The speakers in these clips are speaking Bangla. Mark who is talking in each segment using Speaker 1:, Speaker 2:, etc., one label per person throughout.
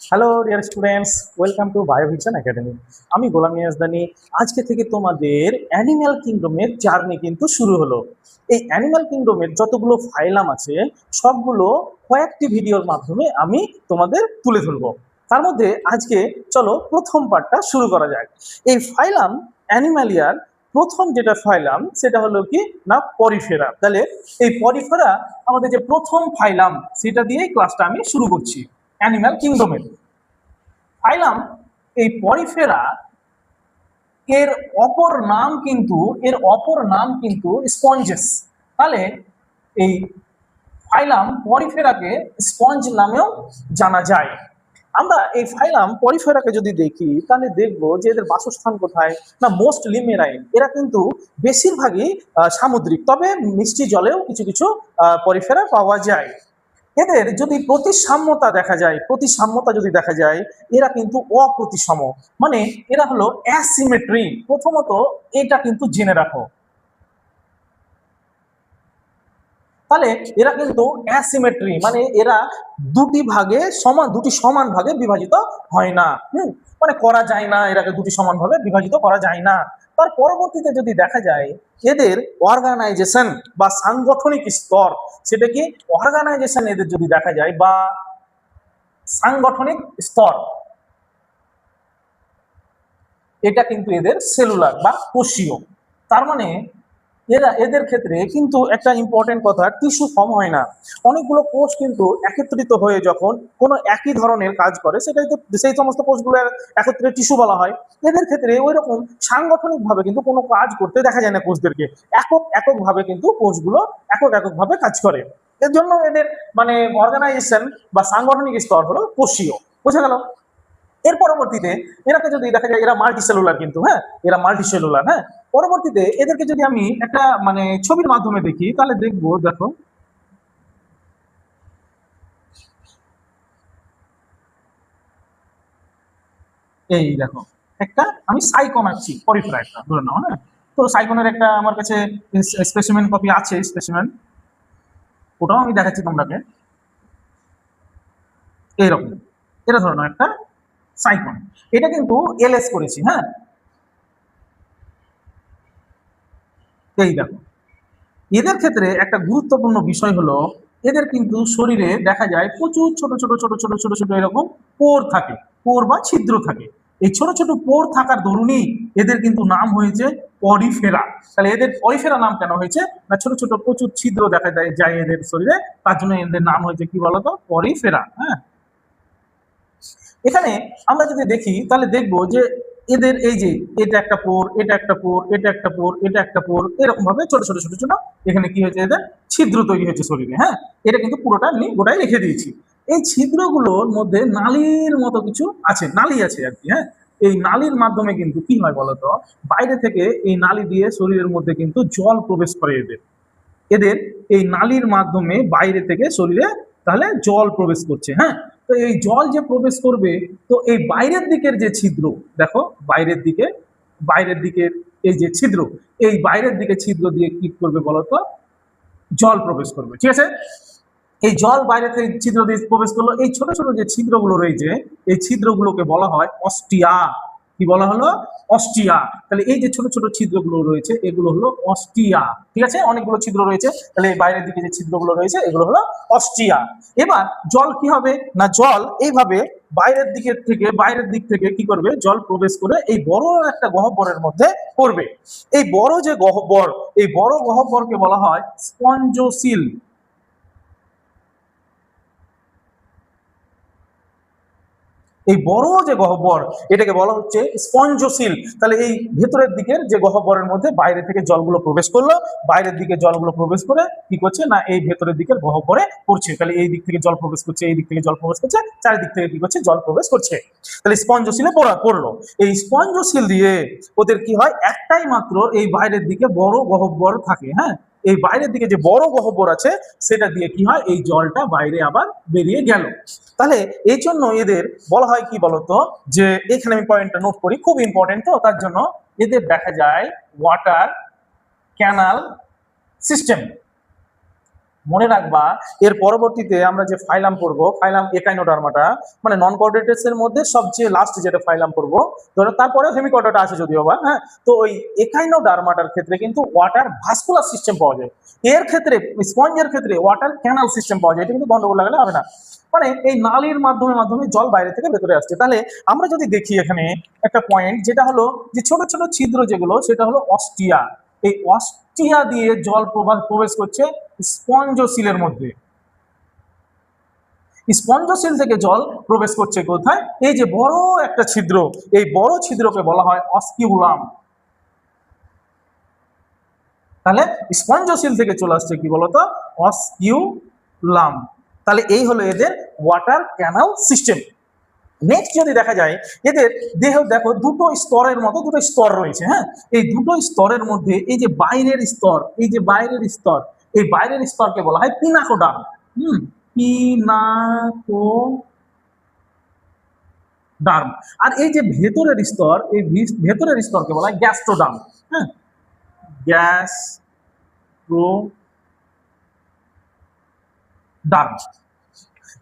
Speaker 1: Hello dear students, welcome to Biovision Academy. আমি গোলাম ইয়াজদানি। আজকে থেকে তোমাদের অ্যানিম্যাল কিংডমের জার্নি কিন্তু শুরু হলো। এই অ্যানিম্যাল কিংডমের যতগুলো ফাইলাম আছে সবগুলো কয়েকটি ভিডিওর মাধ্যমে আমি তোমাদের তুলে ধরবো। তার মধ্যে আজকে চলো প্রথম পার্টটা শুরু করা যাক। এই ফাইলাম অ্যানিমালিয়ার প্রথম যেটা ফাইলাম সেটা হলো কি না পরিফেরা। তাহলে এই পরিফেরা আমাদের যে প্রথম ফাইলাম সেটা দিয়েই ক্লাসটা আমি শুরু করছি। অ্যানিম্যাল কিংডমের ফাইলাম এই পরিফেরা এর অপর নাম কিন্তু স্পঞ্জেস। তাহলে এই ফাইলাম পরিফেরাকে স্পঞ্জ নামেও জানা যায়। আমরা এই ফাইলাম পরিফেরাকে যদি দেখি তাহলে দেখবো যে এদের বাসস্থান কোথায় না মোস্টলি মেরাইন। এরা কিন্তু বেশিরভাগই সামুদ্রিক, তবে মিষ্টি জলেও কিছু কিছু পরিফেরা পাওয়া যায়। এদের যদি প্রতিসাম্যতা যদি দেখা যায় এরা কিন্তু অপ্রতিসম, মানে এরা হলো অ্যাসিমেট্রি। প্রথমত এটা কিন্তু জেনে রাখো। তাহলে এরা কিন্তু অ্যাসিমেট্রি, মানে এরা দুটি সমান ভাগে বিভাজিত হয় না। মানে করা যায় না, এরাকে দুটি সমান ভাবে বিভাজিত করা যায় না। তার পরবর্তীতে যদি দেখা যায় এদের অর্গানাইজেশন বা সাংগঠনিক স্তর, সেটা কি অর্গানাইজেশন এদের যদি দেখা যায় বা সাংগঠনিক স্তর, এটা কিন্তু এদের সেলুলার বা কোষীয়। তার মানে এদের ক্ষেত্রে কিন্তু একটা ইম্পর্টেন্ট কথা, টিস্যু ফর্ম হয় না। অনেকগুলো কোষ কিন্তু একত্রিত হয়ে যখন কোনো একই ধরনের কাজ করে সেটাই তো সেই সমস্ত কোষগুলো একত্রে টিস্যু বলা হয়। এদের ক্ষেত্রে ওই রকম সাংগঠনিক ভাবে কিন্তু কোনো কাজ করতে দেখা যায় না কোষদেরকে। এককভাবে কিন্তু কোষগুলো এককভাবে কাজ করে। এর জন্য এদের মানে অর্গানাইজেশন বা সাংগঠনিক স্তর হলো কোষীয়। বোঝা গেল? এর পরবর্তীতে এরাকে যদি দেখা যায় এরা মাল্টিসেলুলার, কিন্তু এরা মাল্টিসেলুলার। পরবর্তীতে এদেরকে যদি আমি একটা মানে ছবির মাধ্যমে দেখি তাহলে দেখবো, দেখো এই দেখো একটা আমি সাইকন আঁকছি, পরিফেরা একটা ধরে নাও। তো সাইকনের একটা আমার কাছে স্পেসিমেন কপি আছে, স্পেসিমেন, ওটাও আমি দেখাচ্ছি তোমাকে। এইরকম এটা ধরে নাও একটা সাইকন। এটা কিন্তু এলএস করেছি। এই দেখো এদের ক্ষেত্রে একটা গুরুত্বপূর্ণ বিষয় হলো এদের কিন্তু শরীরে দেখা যায় প্রচুর ছোট ছোট ছোট ছোট ছোট ছোট এরকম পোর থাকে, পোর বা ছিদ্র থাকে। এই ছোট ছোট পোর থাকার দরুনই এদের কিন্তু নাম হয়েছে পরিফেরা। তাহলে এদের পরিফেরা নাম কেন হয়েছে না ছোট ছোট প্রচুর ছিদ্র দেখা যায় এদের শরীরে, তার জন্য এদের নাম হয়েছে কি বলতো পরিফেরা। এখানে আমরা যদি দেখি তাহলে দেখবো যে এদের এই যে এটা একটা পোর, এটা একটা পোর, এটা একটা পোর, এটা একটা পোর, এরকম ভাবে ছোট ছোট ছোট ছোট এখানে কি হয়েছে এদের ছিদ্র তৈরি হয়েছে শরীরে। এটা কিন্তু পুরোটা আমি গোটাই রেখে দিয়েছি। এই ছিদ্রগুলোর মধ্যে নালীর মতো কিছু আছে, নালী আছে আর কি। এই নালীর মাধ্যমে কিন্তু কি হয় বলতো, বাইরে থেকে এই নালী দিয়ে শরীরের মধ্যে কিন্তু জল প্রবেশ করে এদের। এদের এই নালীর মাধ্যমে বাইরে থেকে শরীরে তাহলে জল প্রবেশ করছে। তো এই জল যে প্রবেশ করবে, তো এই বাইরের দিকের যে ছিদ্র, দেখো বাইরের দিকের এই যে ছিদ্র, এই বাইরের দিকে ছিদ্র দিয়ে কি করবে বলতো, জল প্রবেশ করবে। ঠিক আছে, এই জল বাইরে থেকে ছিদ্র দিয়ে প্রবেশ করলো। এই ছোট ছোট যে ছিদ্রগুলো রয়েছে এই ছিদ্রগুলোকে বলা হয় অস্টিয়া। কি বলা হলো? অস্টিয়া। তাহলে এই যে ছোট ছোট ছিদ্রগুলো রয়েছে এগুলো হলো অস্টিয়া। ঠিক আছে, অনেকগুলো ছিদ্র রয়েছে, তাহলে এই বাইরের দিকে যে ছিদ্রগুলো রয়েছে এগুলো হলো অস্টিয়া। এবার জল কি হবে না, জল এইভাবে বাইরের দিক থেকে কি করবে, জল প্রবেশ করে এই বড় একটা গহ্বরের মধ্যে পড়বে। এই বড় যে গহ্বর, এই বড় গহ্বরকে বলা হয় স্পঞ্জোসিল। এই বড় যে গহ্বর এটাকে বলা হচ্ছে স্পঞ্জোসিল। তাহলে এই ভেতরের দিকের যে গহ্বরের মধ্যে বাইরে থেকে জলগুলো প্রবেশ করলো, বাইরের দিকে জলগুলো প্রবেশ করে কি করছে না এই ভেতরের দিকের গহ্বরে পড়ছে। তাহলে এই দিক থেকে জল প্রবেশ করছে, এই দিক থেকে জল প্রবেশ করছে, চারিদিক থেকে কি করছে জল প্রবেশ করছে। তাহলে স্পঞ্জোসিলে পড়লো। এই স্পঞ্জোসিল দিয়ে ওদের কি হয়, একটাই মাত্র এই বাইরের দিকে বড় গহ্বর থাকে। এই বাইরের দিকে যে বড় গহ্বর আছে সেটা দিয়ে কি হয়, এই জলটা বাইরে আবার বেরিয়ে গেল। তাহলে এই জন্য এদের বলা হয় কি বলতো, যে এখানে আমি পয়েন্টটা নোট করি, খুব ইম্পর্টেন্ট, তো তার জন্য এদের দেখা যায় ওয়াটার ক্যানাল সিস্টেম। মনে রাখবা এর পরবর্তীতে আমরা যে ফাইলাম পড়বো, ফাইলাম একাইনোডার্মাটা, মানে নন কর্ডেটেস এর মধ্যে সবচেয়ে লাস্ট যেটা ফাইলাম পড়বো, ধরো তারপরে হেমিকর্ডাটা আছে যদিও বা, হ্যাঁ, তো ওই একাইনোডার্মাটার ক্ষেত্রে কিন্তু ওয়াটার ভাস্কুলার সিস্টেম পাওয়া যায়। এর ক্ষেত্রে স্পঞ্জের ক্ষেত্রে ওয়াটার ক্যানাল সিস্টেম পাওয়া যায়। এটা কিন্তু গন্ডগোল লাগালে হবে না, মানে এই নালীর মাধ্যমে জল বাইরে থেকে ভেতরে আসছে। তাহলে আমরা যদি দেখি এখানে একটা পয়েন্ট, যেটা হলো যে ছোট ছোট ছিদ্র যেগুলো, সেটা হলো অস্টিয়া। এই অস্টিয়া দিয়ে জল প্রবেশ করছে স্পঞ্জোসিলের মধ্যে। স্পঞ্জোসিল থেকে জল প্রবেশ করছে কোথায়? এই যে বড় একটা ছিদ্র, এই বড় ছিদ্রকে বলা হয় অস্কিউলাম। তাহলে স্পঞ্জোসিল থেকে চলে আসছে কি বলতো? অস্কিউলাম। তাহলে এই হলো এদের ওয়াটার ক্যানাল সিস্টেম। নেক্সট যদি দেখা যায় এদের দেহ, দেখো দুটো স্তরের মতো দুটো স্তর রয়েছে, হ্যাঁ, এই দুটো স্তরের মধ্যে এই যে বাইরের স্তর, এই যে বাইরের স্তর, এই বাইরের স্তরকে বলা হয় পিনাকোডার্ম। পিনাকোডার্ম। আর এই যে ভেতরের স্তর, এই ভেতরের স্তরকে বলা হয় গ্যাস্ট্রোডার্ম। হ্যাঁ, গ্যাস্ট্রোডার্ম,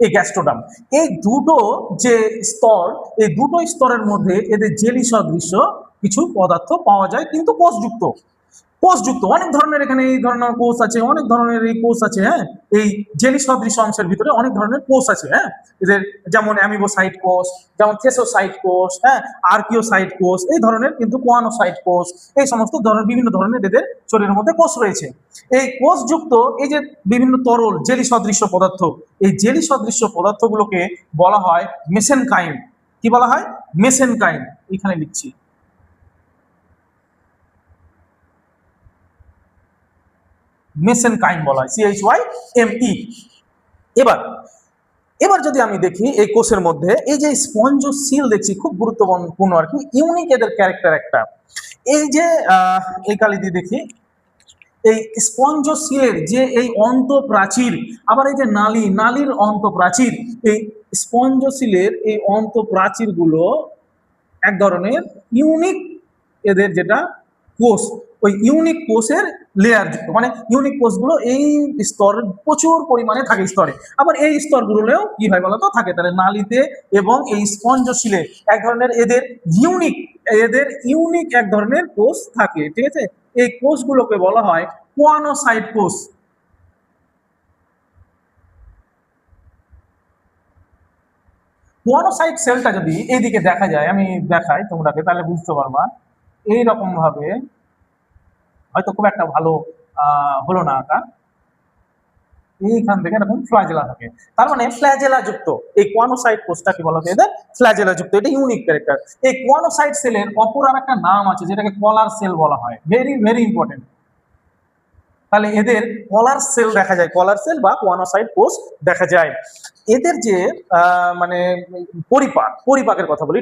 Speaker 1: এই গ্যাস্ট্রোডার্ম। এই দুটো যে স্তর, এই দুটো স্তরের মধ্যে এদের জেলি সদৃশ্য কিছু পদার্থ পাওয়া যায়, কিন্তু কোষযুক্ত। কোষযুক্ত অনেক ধরনের, এখানে এই ধরনের কোষ আছে, অনেক ধরনের এই কোষ আছে, হ্যাঁ, এই জেলি সদৃশ অংশের ভিতরে অনেক ধরনের কোষ আছে, হ্যাঁ, এদের যেমন অ্যামিবোসাইট কোষ, যেমন থেসোসাইট কোষ, হ্যাঁ, আর্কিওসাইট কোষ, এই ধরনের কিন্তু কোয়ানোসাইট কোষ, এই সমস্ত ধরনের বিভিন্ন ধরনের এদের শরীরের মধ্যে কোষ রয়েছে। এই কোষযুক্ত এই যে বিভিন্ন তরল জেলি সদৃশ্য পদার্থ, এই জেলি সদৃশ্য পদার্থগুলোকে বলা হয় মেসেনকাইম। কি বলা হয়? মেসেনকাইম। এখানে লিখছি, মেসেনকাইম বলা হয়, CHYME। এবার এবার যদি আমি দেখি এই কোষের মধ্যে এই যে স্পঞ্জোসিল দেখছি, খুব গুরুত্বপূর্ণ আর কি, ইউনিক এদের ক্যারেক্টার একটা। এই যে এই কালি দিয়ে দেখি, এই স্পঞ্জোসিলের যে এই অন্তঃপ্রাচীর, আবার এই যে নালীর অন্তঃপ্রাচীর, এই স্পঞ্জোসিলের এই অন্তঃপ্রাচীর গুলো এক ধরনের ইউনিক, এদের যেটা কোষ, ওই ইউনিক কোষের লেয়ার যুক্ত, মানে ইউনিক কোষগুলো এই স্তর প্রচুর পরিমাণে থাকে স্তরে। আবার এই স্তরগুলোও কি হয় বলতো? থাকে। তাহলে নালীতে এবং এই স্পঞ্জশিলে এক ধরনের এদের ইউনিক এক ধরনের কোষ থাকে, ঠিক আছে? এই কোষগুলোকে বলা হয় কোয়ানোসাইট কোষ। কোয়ানোসাইট সেলটা যদি এইদিকে দেখা যায়, আমি দেখাই তোমরাকে, তাহলে বুঝতে পারবা। এইরকম ভাবে হয়তো খুব একটা ভালো হলো না আঁকা, এইখান থেকে এরকম ফ্ল্যাজেলা থাকে, তার মানে ফ্ল্যাজেলা যুক্ত এই কোয়ানোসাইট কোষটাকে বলা হয় এদের ফ্ল্যাজেলা যুক্ত। এটা ইউনিক ক্যারেক্টার। এই কোয়ানোসাইট সেলের অপর আর একটা নাম আছে, যেটাকে কলার সেল বলা হয়। Very very important. তাহলে এদের কলার সেল দেখা যায়, কলার সেল বা কোয়ানোসাইট কোষ দেখা যায়। এদের যে মানে পরিপাকের কথা বলি,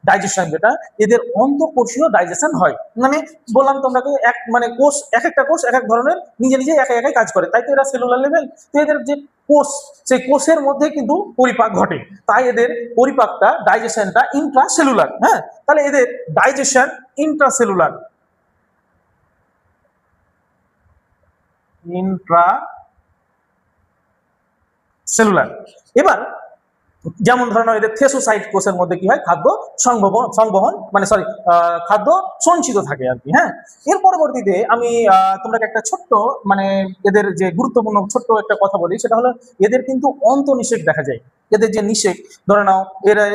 Speaker 1: ডাইজেশন যেটা, এদের অন্তঃকোষীয় ডাইজেশন হয়। মানে বললাম তোমাকে, মানে কোষ, এক একটা কোষ এক এক ধরনের নিজে একাই কাজ করে, তাই তো এরা সেলুলার লেভেল। তো এদের যে কোষ, সেই কোষের মধ্যে কিন্তু পরিপাক ঘটে, তাই এদের পরিপাকটা, ডাইজেশনটা ইন্ট্রাসেলুলার। হ্যাঁ, তাহলে এদের ডাইজেশন ইন্ট্রাসেলুলার, সেলুলার। এবার যেমন ধরে নাও এদের থেসোসাইট কোষের মধ্যে কি হয়? খাদ্য সংবহন মানে সরি খাদ্য সঞ্চিত থাকে আর কি। হ্যাঁ, এর পরবর্তীতে আমি তোমরা একটা ছোট্ট, মানে এদের যে গুরুত্বপূর্ণ ছোট্ট একটা কথা বলি, সেটা হলো এদের কিন্তু অন্তঃনিষেক দেখা যায়। এদের যে নিষেক, ধরে নাও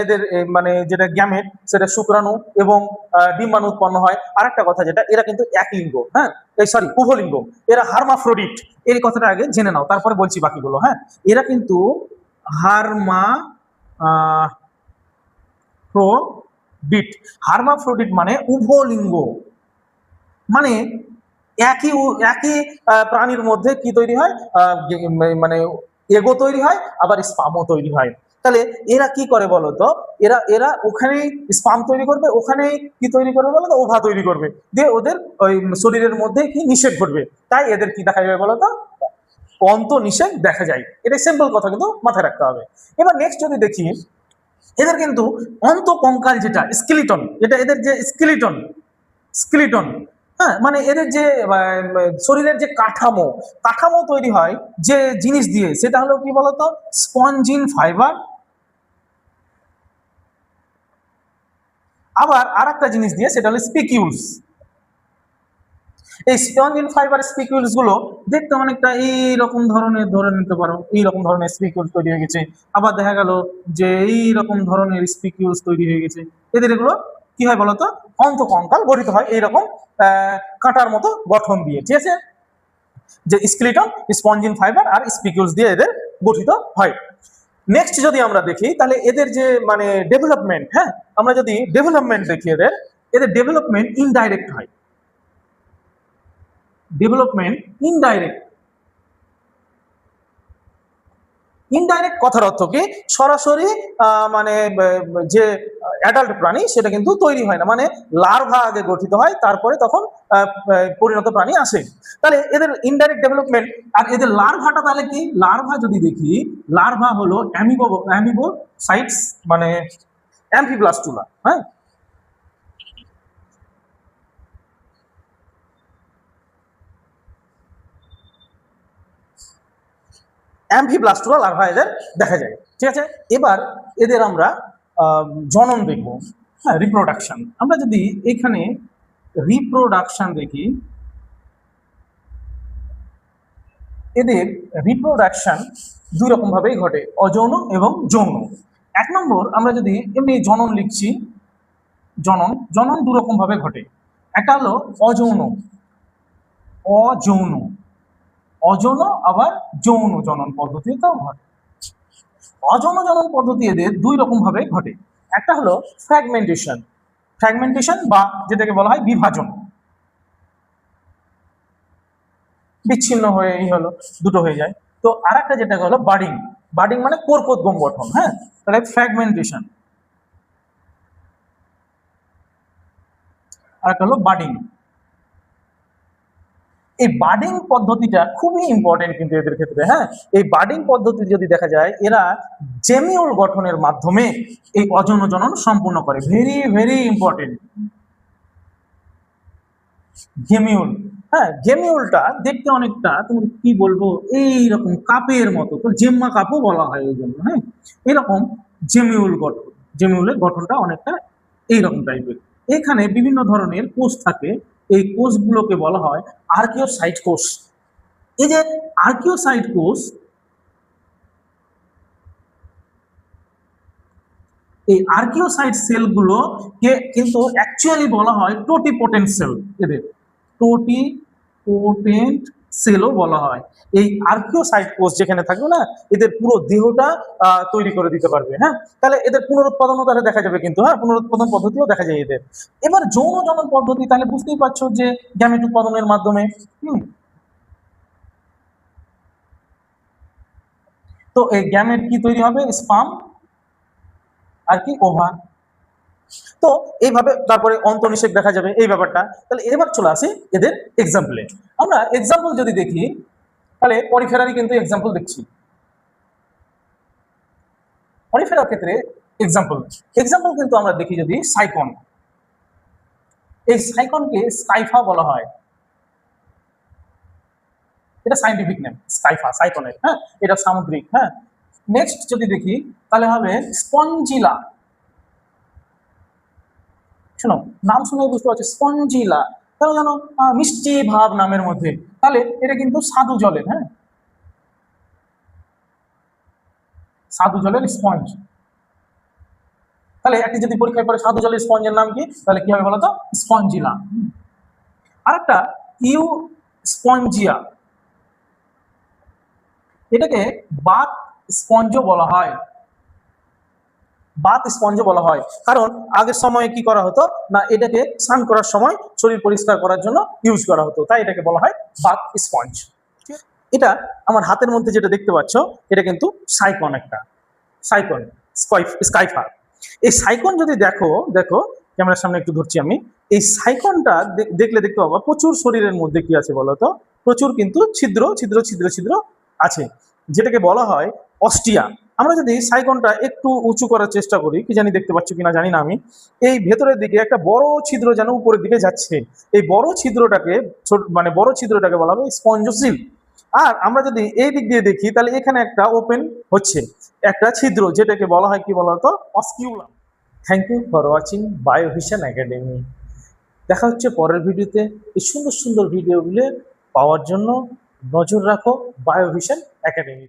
Speaker 1: এদের মানে যেটা গ্যামেট, সেটা শুক্রাণু এবং ডিম্বাণু উৎপন্ন হয়। আর একটা কথা যেটা, এরা কিন্তু এক লিঙ্গ, হ্যাঁ, সরি উভলিঙ্গ, এরা হার্মাফ্রোডিট। এই কথাটা আগে জেনে নাও, তারপরে বলছি বাকিগুলো। হ্যাঁ, এরা কিন্তু হার্মাফ্রোডিট মানে উভলিঙ্গ, মানে একই একই প্রাণীর মধ্যে কি তৈরি হয়? মানে এগো তৈরি হয়, আবার স্পামও তৈরি হয়। তাহলে এরা কি করে বলতো? এরা এরা ওখানেই স্পাম তৈরি করবে, ওখানেই কি তৈরি করবে বলতো? ওভা তৈরি করবে, দিয়ে ওদের ওই শরীরের মধ্যে কি নিষেক ঘটবে, তাই এদের কি দেখা যাবে বলতো? অন্তঃনিষেক দেখা যায়। এটা সিম্পল কথা, কিন্তু মাথায় রাখতে হবে। এবার নেক্সট যদি দেখি, এদের কিন্তু অন্তঃকঙ্কাল যেটা স্কেলিটন, এটা এদের যে স্কেলিটন, হ্যাঁ, মানে এদের যে শরীরের যে কাঠামো কাঠামো তৈরি হয় যে জিনিস দিয়ে, সেটা হলো কি বলতো, স্পঞ্জিন ফাইবার। আবার আর একটা জিনিস দিয়ে, সেটা হলো স্পিকিউলস। এই স্পঞ্জিন ফাইবার স্পিকিউলস গুলো দেখতে অনেকটা এইরকম ধরনের, ধরে নিতে পারো এইরকম ধরনের স্পিকিউলস তৈরি হয়ে গেছে। আবার দেখা গেল যে এইরকম ধরনের স্পিকিউলস তৈরি হয়ে গেছে। এদের এগুলো কি হয় বলতো, অন্তঃকঙ্কাল গঠিত হয় এইরকম কাঁটার মতো গঠন দিয়ে, ঠিক আছে। যে স্কেলিটন, স্পঞ্জিন ফাইবার আর স্পিকিউলস দিয়ে এদের গঠিত হয়। নেক্সট যদি আমরা দেখি, তাহলে এদের যে মানে ডেভেলপমেন্ট, হ্যাঁ, আমরা যদি ডেভেলপমেন্ট দেখি, এদের এদের ডেভেলপমেন্ট ইনডাইরেক্ট হয়। Development indirect. ইনডাইরেক্ট কথার অর্থ কি, সরাসরি মানে যে অ্যাডাল্ট প্রাণী সেটা কিন্তু তৈরি হয় না, মানে লার্ভা আগে গঠিত হয়, তারপরে তখন পরিণত প্রাণী আসে। তাহলে এদের ইনডাইরেক্ট ডেভেলপমেন্ট। আর এদের লার্ভাটা তাহলে কি, লার্ভা যদি দেখি, লার্ভা হলো অ্যামিবোসাইটস, মানে অ্যাম্ফিব্লাস্টুলা, হ্যাঁ। অ্যাম্ফিব্লাস্টুলা লার্ভা এদের দেখা যায়, ঠিক আছে। এবার এদের আমরা জনন দেখব, হ্যাঁ, রিপ্রোডাকশন। আমরা যদি এখানে রিপ্রোডাকশন দেখি, এদের রিপ্রোডাকশন দুই রকম ভাবেই ঘটে, অযৌন এবং যৌন। এক নম্বর, আমরা যদি এমনি জনন লিখছি, জনন জনন দু রকম ভাবে ঘটে। একটা হলো অযৌন, অযৌন অযৌন, আবার যৌন জনন পদ্ধতিতেও ঘটে। অযৌন জনন পদ্ধতি এদের দুই রকম ভাবে ঘটে। একটা হলো ফ্র্যাগমেন্টেশন, ফ্র্যাগমেন্টেশন বা যেটাকে বলা হয় বিভাজন, বিচ্ছিন্ন হয়ে এই হলো, দুটো হয়ে যায়। তো আর একটা যেটা হলো বাডিং, বাডিং মানে কোরকোদ্গম গঠন, হ্যাঁ। তাহলে ফ্র্যাগমেন্টেশন, আর একটা হলো বাডিং। এই বাডিং পদ্ধতিটা খুবই ইম্পর্টেন্ট কিন্তু এদের ক্ষেত্রে, হ্যাঁ। এই বাডিং পদ্ধতি যদি দেখা যায়, এরা জেমিউল গঠনের মাধ্যমে এই অযৌন জনন সম্পূর্ণ করে। Very very important, gemmule. হ্যাঁ, গেমিউলটা দেখতে অনেকটা, তুমি কি বলবো, এইরকম কাপের মতো, তো জেম্মা কাপও বলা হয় এই জন্য, হ্যাঁ। এরকম জেমিউল গঠন, জেমিউলের গঠনটা অনেকটা এইরকম টাইপের। এখানে বিভিন্ন ধরনের কোষ থাকে, এই কোষগুলোকে বলা হয় আর্কিওসাইট কোষ। এই যে আর্কিওসাইট কোষ, এই আর্কিওসাইট সেলগুলোকে কিন্তু অ্যাকচুয়ালি বলা হয় টোটিপোটেন্ট সেল। এদের টোটিপোটেন্ট সেলও বলা হয়। এই আর্কিওসাইট কোষ যেখানে থাকবে না, এদের পুরো দেহটা তৈরি করে দিতে পারবে, হ্যাঁ। তাহলে এদের পুনরুৎপাদনও তাহলে দেখা যাবে কিন্তু, হ্যাঁ, পুনরুৎপাদন পদ্ধতিও দেখা যায় এদের। এবার যৌন জনন পদ্ধতি, তাহলে বুঝতেই পারছো যে গ্যামেট উৎপাদনের মাধ্যমে। তো এই গ্যামেট কি তৈরি হবে, স্পার্ম আর কি ওভার। তো এইভাবে তারপরে অন্তর্নিষেক দেখা যাবে এই ব্যাপারটা। তাহলে এবার চলে আসি এদের এক্সাম্পলে। আমরা এক্সাম্পল যদি দেখি, তাহলে পরিফেরারই কিন্তু এক্সাম্পল দেখছি। পরিফেরার ক্ষেত্রে এক্সাম্পল এক্সাম্পল কিন্তু আমরা দেখি যদি সাইকন, এই সাইকনকে স্কাইফা বলা হয়, এটা সাইন্টিফিক নেম স্কাইফা, সাইকনের, হ্যাঁ, এটা সামুদ্রিক, হ্যাঁ। নেক্সট যদি দেখি, তাহলে হবে স্পঞ্জিলা। শোনো, নাম শুনে বুঝতে পারছো, স্পঞ্জিলা, তাহলে জানো মিষ্টি ভাব নামের মধ্যে, তাহলে এটা কিন্তু স্বাদু জলের, হ্যাঁ, স্বাদু জলের স্পঞ্জ। তাহলে একটি যদি পরীক্ষায় পড়ে স্বাদু জলের স্পঞ্জের নাম কি, তাহলে কি হবে বলতো, স্পঞ্জিলা। আর একটা ইউ স্পঞ্জিয়া, এটাকে বাত স্পঞ্জ বলা হয়, বাত স্পঞ্জ বলা হয়। কারণ আগের সময়ে কি করা হতো না, এটাকে স্নান করার সময় শরীর পরিষ্কার করার জন্য ইউজ করা হতো, তাই এটাকে বলা হয় বাত স্পঞ্জ। এটা আমার হাতের মধ্যে যেটা দেখতে পাচ্ছ, এটা কিন্তু সাইকন, একটা সাইকন, স্কাইফা। এই সাইকন যদি দেখো, দেখো ক্যামেরার সামনে একটু ধরছি আমি, এই সাইকনটা দেখলে দেখতে পাবো প্রচুর শরীরের মধ্যে কি আছে বলতো, প্রচুর কিন্তু ছিদ্র ছিদ্র ছিদ্র ছিদ্র আছে, যেটাকে বলা হয় অস্টিয়া। আমরা যদি সাইকনটা একটু উঁচু করার চেষ্টা করি, কি জানি দেখতে পাচ্ছ কিনা জানি না আমি, এই ভেতরের দিকে একটা বড় ছিদ্র যেন উপরের দিকে যাচ্ছে। এই বড় ছিদ্রটাকে ছোট মানে বড় ছিদ্রটাকে বলা হবে স্পঞ্জসিল। আর আমরা যদি এই দিক দিয়ে দেখি তাহলে এখানে একটা ওপেন হচ্ছে একটা ছিদ্র, যেটাকে বলা হয় কি বলতো, osculum. Thank you for watching Biovision Academy. দেখা হচ্ছে পরের ভিডিওতে। এই সুন্দর সুন্দর ভিডিওগুলো পাওয়ার জন্য নজর রাখো বায়োভিশন একাডেমি।